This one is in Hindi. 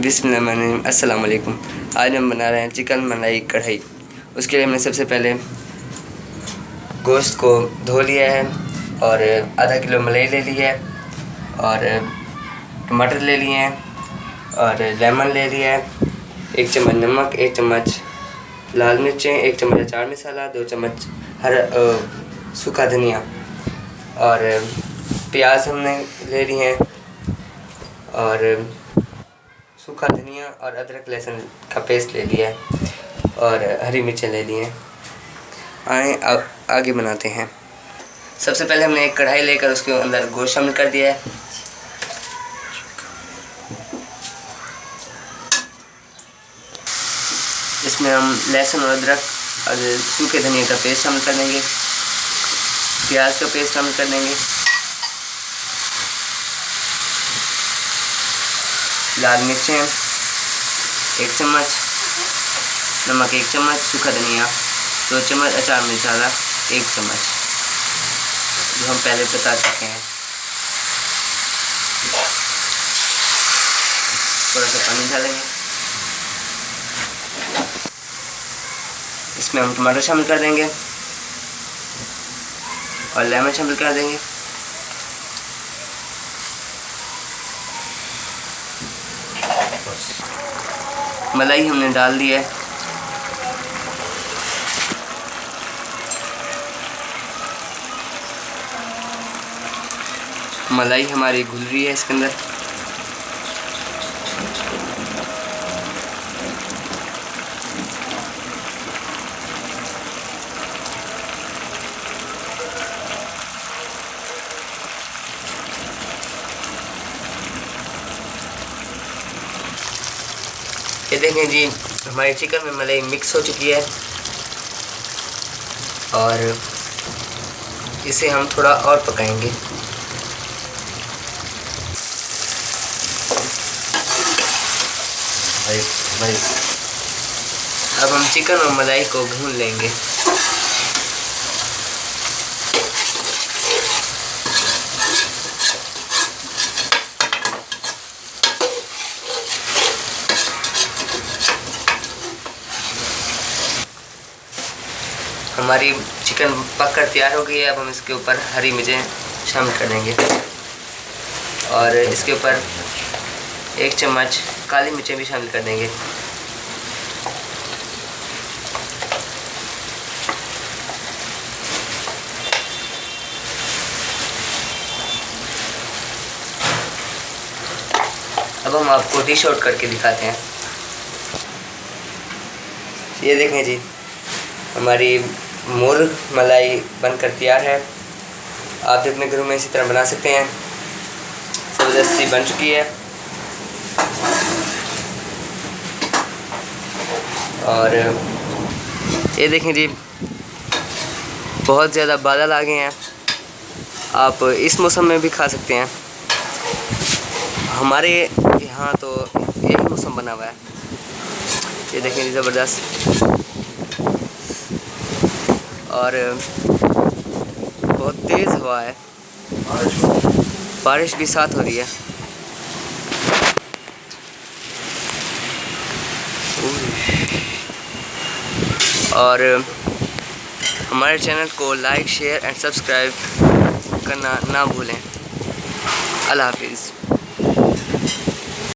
बिस्मिल्लाहिर्रहमानिर्रहीम। अस्सलाम वालेकुम। आज हम बना रहे हैं चिकन मलाई कढ़ाई। उसके लिए हमने सबसे पहले गोश्त को धो लिया है और आधा किलो मलाई ले ली है और टमाटर ले लिए हैं और लेमन ले लिया है, 1 चम्मच नमक, 1 चम्मच लाल मिर्चें, 1 चम्मच अचार मसाला, 2 चम्मच सूखा धनिया और प्याज हमने ले लिए हैं और सूखा धनिया और अदरक लहसुन का पेस्ट ले लिया है और हरी मिर्चें ले ली हैं। आए आगे बनाते हैं। सबसे पहले हमने एक कढ़ाई लेकर उसके अंदर गोश्त शामिल कर दिया है। इसमें हम लहसुन और अदरक और सूखे धनिया का पेस्ट शामिल कर देंगे, प्याज का पेस्ट शामिल कर देंगे, लाल मिर्चें 1 चम्मच, नमक 1 चम्मच, सूखा धनिया 2 चम्मच, अचार मसाला 1 चम्मच, जो हम पहले बता चुके हैं। थोड़ा सा पानी डालेंगे। इसमें हम टमाटर शामिल कर देंगे और लेमन शामिल कर देंगे। मलाई हमने डाल दी है। मलाई हमारी घुल रही है इसके अंदर। ये देखें जी, हमारी चिकन में मलाई मिक्स हो चुकी है और इसे हम थोड़ा और पकाएंगे। अब हम चिकन और मलाई को भून लेंगे। हमारी चिकन पककर तैयार हो गई है। अब हम इसके ऊपर हरी मिर्चें शामिल कर देंगे और इसके ऊपर 1 चम्मच काली मिर्चें भी शामिल कर देंगे। अब हम आपको डिश आउट करके दिखाते हैं। ये देखें जी, हमारी मुर्ग मलाई बनकर तैयार है। आप भी अपने घरों में इसी तरह बना सकते हैं। ज़बरदस्ती बन चुकी है और ये देखें जी, बहुत ज़्यादा बादल आ गए हैं। आप इस मौसम में भी खा सकते हैं। हमारे यहाँ तो यही मौसम बना हुआ है। ये देखें जी, ज़बरदस्त और बहुत तेज़ हवा है, बारिश भी साथ हो रही है। और हमारे चैनल को लाइक, शेयर एंड सब्सक्राइब करना ना भूलें। अल्लाह हाफिज़।